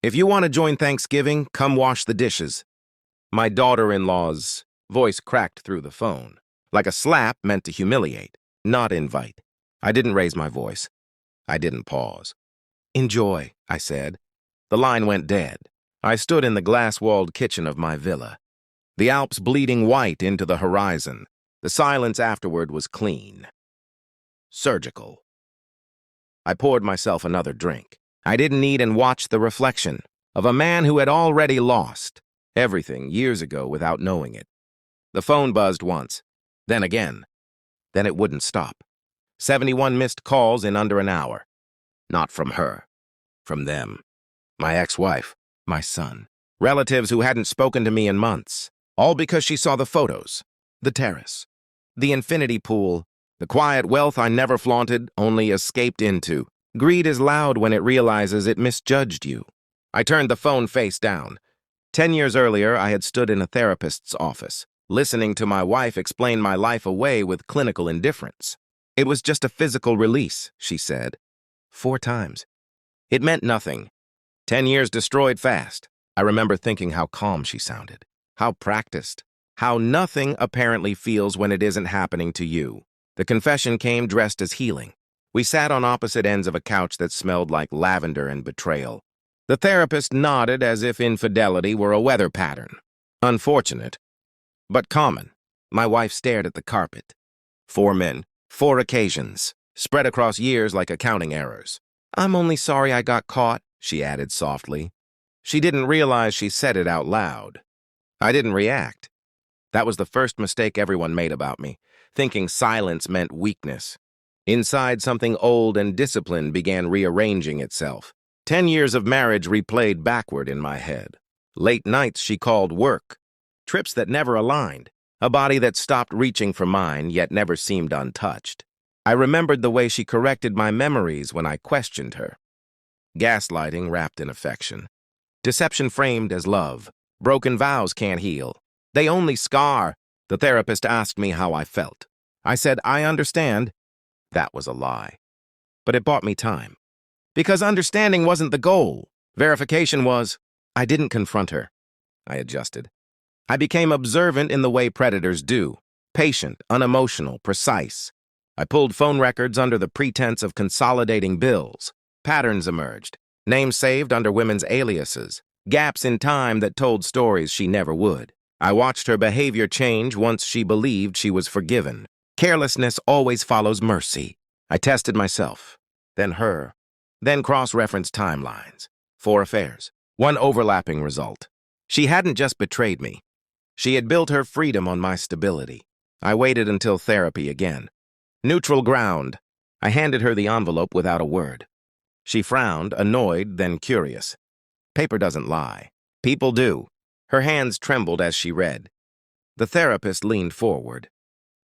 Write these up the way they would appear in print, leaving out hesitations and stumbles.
If you want to join Thanksgiving, come wash the dishes. My daughter-in-law's voice cracked through the phone, like a slap meant to humiliate, not invite. I didn't raise my voice. I didn't pause. Enjoy, I said. The line went dead. I stood in the glass-walled kitchen of my villa, the Alps bleeding white into the horizon. The silence afterward was clean. Surgical. I poured myself another drink. I didn't need and watched the reflection of a man who had already lost everything years ago without knowing it. The phone buzzed once, then again. Then it wouldn't stop. 71 missed calls in under an hour. Not from her. From them. My ex-wife. My son. Relatives who hadn't spoken to me in months. All because she saw the photos. The terrace. The infinity pool. The quiet wealth I never flaunted, only escaped into. Greed is loud when it realizes it misjudged you. I turned the phone face down. 10 years earlier, I had stood in a therapist's office, listening to my wife explain my life away with clinical indifference. It was just a physical release, she said. 4 times. It meant nothing. 10 years destroyed fast. I remember thinking how calm she sounded, how practiced, how nothing apparently feels when it isn't happening to you. The confession came dressed as healing. We sat on opposite ends of a couch that smelled like lavender and betrayal. The therapist nodded as if infidelity were a weather pattern. Unfortunate, but common. My wife stared at the carpet. 4 men, 4 occasions, spread across years like accounting errors. I'm only sorry I got caught, she added softly. She didn't realize she said it out loud. I didn't react. That was the first mistake everyone made about me, thinking silence meant weakness. Inside, something old and disciplined began rearranging itself. 10 years of marriage replayed backward in my head. Late nights she called work. Trips that never aligned. A body that stopped reaching for mine, yet never seemed untouched. I remembered the way she corrected my memories when I questioned her. Gaslighting wrapped in affection. Deception framed as love. Broken vows can't heal. They only scar. The therapist asked me how I felt. I said, I understand. That was a lie. But it bought me time. Because understanding wasn't the goal. Verification was. I didn't confront her. I adjusted. I became observant in the way predators do. Patient, unemotional, precise. I pulled phone records under the pretense of consolidating bills. Patterns emerged. Names saved under women's aliases. Gaps in time that told stories she never would. I watched her behavior change once she believed she was forgiven. Carelessness always follows mercy. I tested myself, then her, then cross-referenced timelines. 4 affairs, 1 overlapping result. She hadn't just betrayed me. She had built her freedom on my stability. I waited until therapy again. Neutral ground. I handed her the envelope without a word. She frowned, annoyed, then curious. Paper doesn't lie. People do. Her hands trembled as she read. The therapist leaned forward.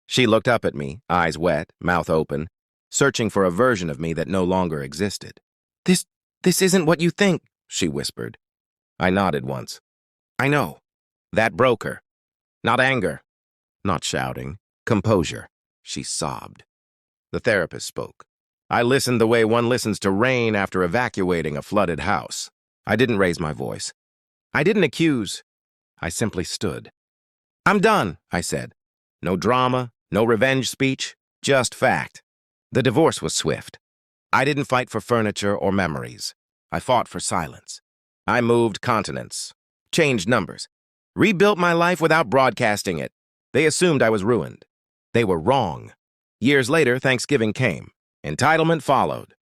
She looked up at me, eyes wet, mouth open, searching for a version of me that no longer existed. This isn't what you think, she whispered. I nodded once. I know. That broke her. Not anger. Not shouting. Composure. She sobbed. The therapist spoke. I listened the way one listens to rain after evacuating a flooded house. I didn't raise my voice. I didn't accuse. I simply stood. I'm done, I said. No drama, no revenge speech, just fact. The divorce was swift. I didn't fight for furniture or memories. I fought for silence. I moved continents, changed numbers, rebuilt my life without broadcasting it. They assumed I was ruined. They were wrong. Years later, Thanksgiving came. Entitlement followed.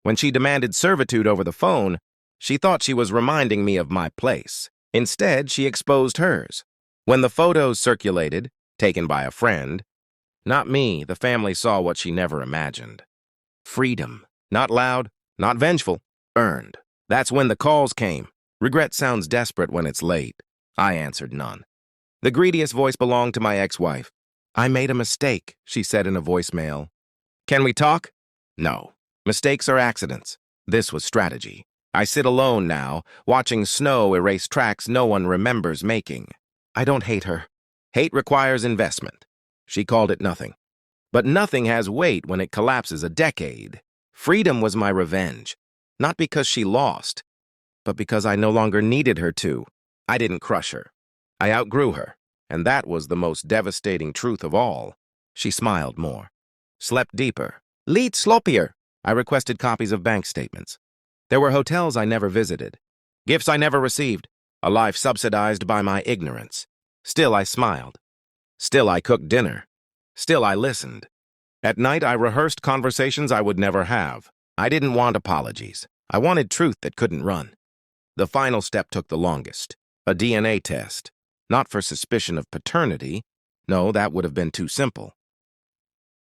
When she demanded servitude over the phone, she thought she was reminding me of my place. Instead, she exposed hers. When the photos circulated, taken by a friend, not me, the family saw what she never imagined. Freedom. Not loud, not vengeful, earned. That's when the calls came. Regret sounds desperate when it's late. I answered none. The greediest voice belonged to my ex-wife. I made a mistake, she said in a voicemail. Can we talk? No. Mistakes are accidents. This was strategy. I sit alone now, watching snow erase tracks no one remembers making. I don't hate her. Hate requires investment. She called it nothing. But nothing has weight when it collapses a decade. Freedom was my revenge. Not because she lost. but because I no longer needed her to. I didn't crush her. I outgrew her, and that was the most devastating truth of all. She smiled more. Slept deeper. Lead sloppier. I requested copies of bank statements. There were hotels I never visited. Gifts I never received. A life subsidized by my ignorance. Still I smiled. Still I cooked dinner. Still I listened. At night I rehearsed conversations I would never have. I didn't want apologies. I wanted truth that couldn't run. The final step took the longest. A DNA test. Not for suspicion of paternity. No, that would have been too simple.